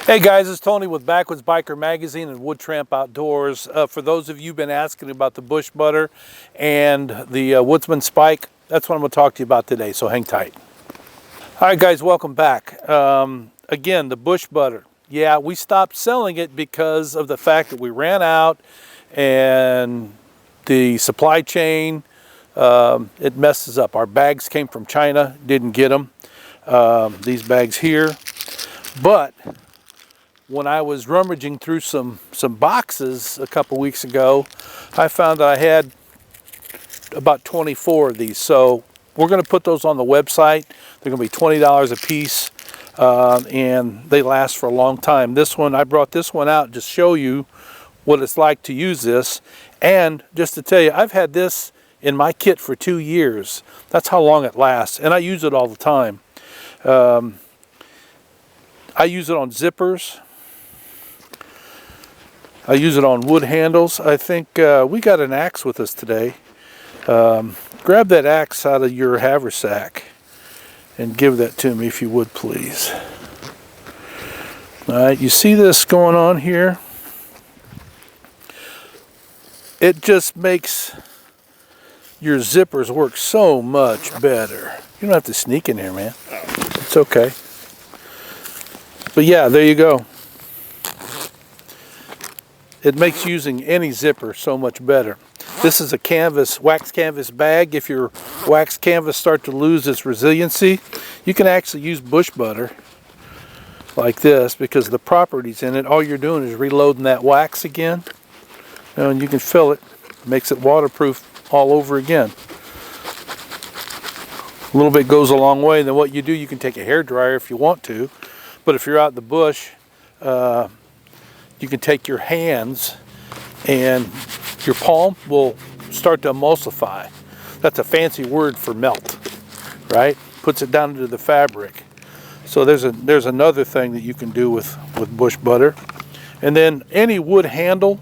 Hey guys, it's Tony with Backwoods Biker Magazine and Wood Tramp Outdoors. For those of you who've been asking about the bush butter and the Woodsman Spike, that's what I'm going to talk to you about today, so hang tight. All right guys, welcome back. Again, the bush butter. Yeah, we stopped selling it because of the fact that we ran out and the supply chain, it messes up. Our bags came from China, didn't get them. These bags here. But when I was rummaging through some boxes a couple weeks ago, I found that I had about 24 of these. So we're going to put those on the website. They're going to be $20 a piece, and they last for a long time. This one, I brought this one out to show you what it's like to use this, and just to tell you, I've had this in my kit for 2 years. That's how long it lasts, and I use it all the time. I use it on zippers. I use it on wood handles. I think we got an axe with us today. Grab that axe out of your haversack and give that to me if you would, please. All right, you see this going on here? It just makes your zippers work so much better. You don't have to sneak in here, man. It's okay. But yeah, there you go. It makes using any zipper so much better. This is a canvas, wax canvas bag. If your wax canvas start to lose its resiliency, you can actually use bush butter like this because the properties in it, all you're doing is reloading that wax again. And you can fill it, makes it waterproof all over again. A little bit goes a long way. Then what you do, you can take a hairdryer if you want to, but if you're out in the bush, you can take your hands and your palm will start to emulsify. That's a fancy word for melt, right? Puts it down into the fabric. So there's another thing that you can do with bush butter. And then any wood handle,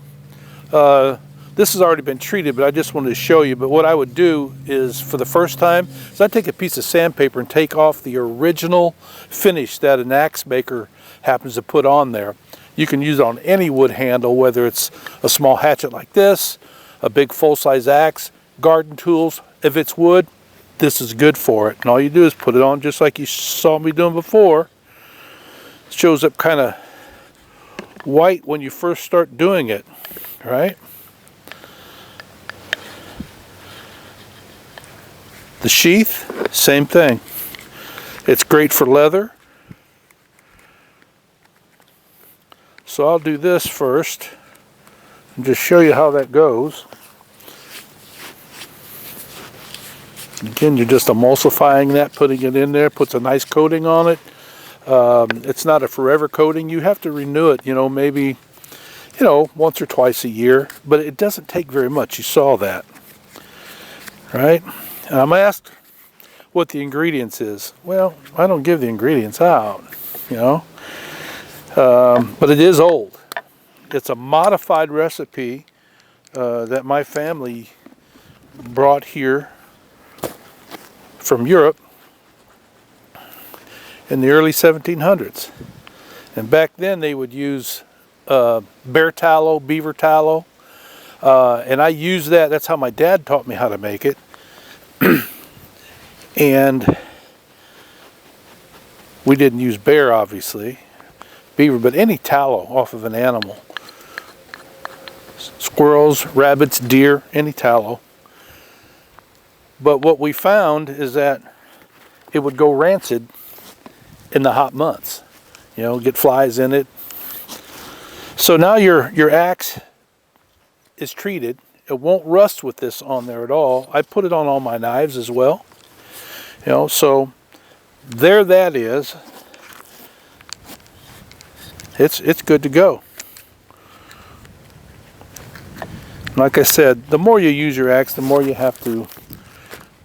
this has already been treated, but I just wanted to show you. But what I would do is, for the first time, is I'd take a piece of sandpaper and take off the original finish that an axe maker happens to put on there. You can use it on any wood handle, whether it's a small hatchet like this, a big full-size axe, garden tools. If it's wood, this is good for it. And all you do is put it on just like you saw me doing before. It shows up kind of white when you first start doing it, right? The sheath, same thing. It's great for leather. So I'll do this first and just show you how that goes. Again, you're just emulsifying that, putting it in there, puts a nice coating on it. It's not a forever coating. You have to renew it, maybe, once or twice a year, but it doesn't take very much. You saw that, right? And I'm asked what the ingredients is. Well, I don't give the ingredients out, but it is old. It's a modified recipe that my family brought here from Europe in the early 1700s. And back then they would use bear tallow, beaver tallow, and I used that. That's how my dad taught me how to make it. And we didn't use bear, obviously, beaver, but any tallow off of an animal. Squirrels, rabbits, deer, any tallow. But what we found is that it would go rancid in the hot months. Get flies in it. So now your axe is treated. It won't rust with this on there at all. I put it on all my knives as well. So there that is. It's good to go. Like I said, the more you use your axe, the more you have to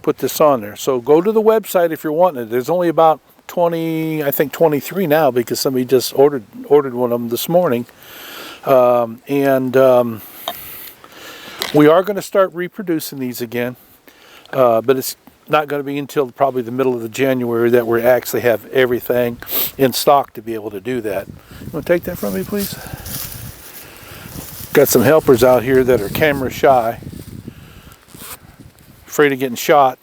put this on there. So go to the website if you're wanting it. There's only about 20, I think 23 now, because somebody just ordered one of them this morning. We are going to start reproducing these again, but it's not going to be until probably the middle of January that we actually have everything in stock to be able to do that. Want to take that from me, please? Got some helpers out here that are camera shy, afraid of getting shot.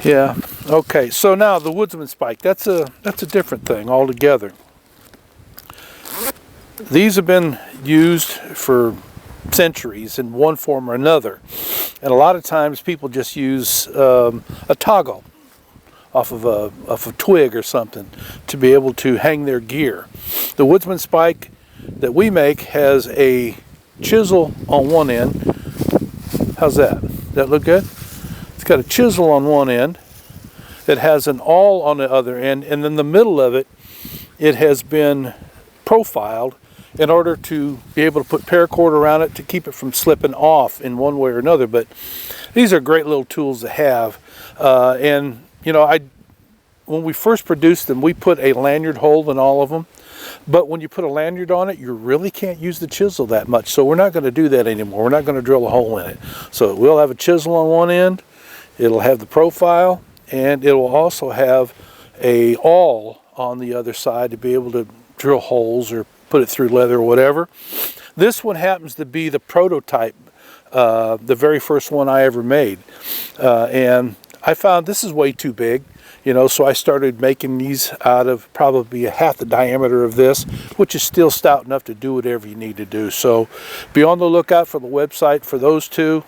Yeah. Okay. So now the Woodsman Spike. That's a different thing altogether. These have been used for centuries in one form or another, and a lot of times people just use a toggle off of a twig or something to be able to hang their gear. The Woodsman Spike that we make has a chisel on one end. How's that? Does that look good? It's got a chisel on one end. It has an awl on the other end, and in the middle of it, it has been profiled in order to be able to put paracord around it to keep it from slipping off in one way or another. But these are great little tools to have. And you know, when we first produced them, we put a lanyard hole in all of them. But when you put a lanyard on it, you really can't use the chisel that much. So we're not going to do that anymore. We're not going to drill a hole in it. So it will have a chisel on one end. It'll have the profile, and it will also have a awl on the other side to be able to drill holes or put it through leather or whatever. This one happens to be the prototype, the very first one I ever made. And I found this is way too big, you know, so I started making these out of probably half the diameter of this, which is still stout enough to do whatever you need to do. So be on the lookout for the website for those two.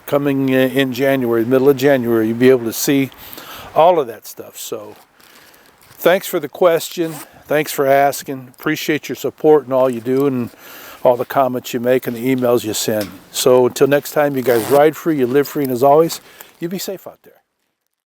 Coming in January, middle of January, you'll be able to see all of that stuff. So thanks for the question. Thanks for asking. Appreciate your support and all you do and all the comments you make and the emails you send. So until next time, you guys ride free, you live free, and as always, you be safe out there.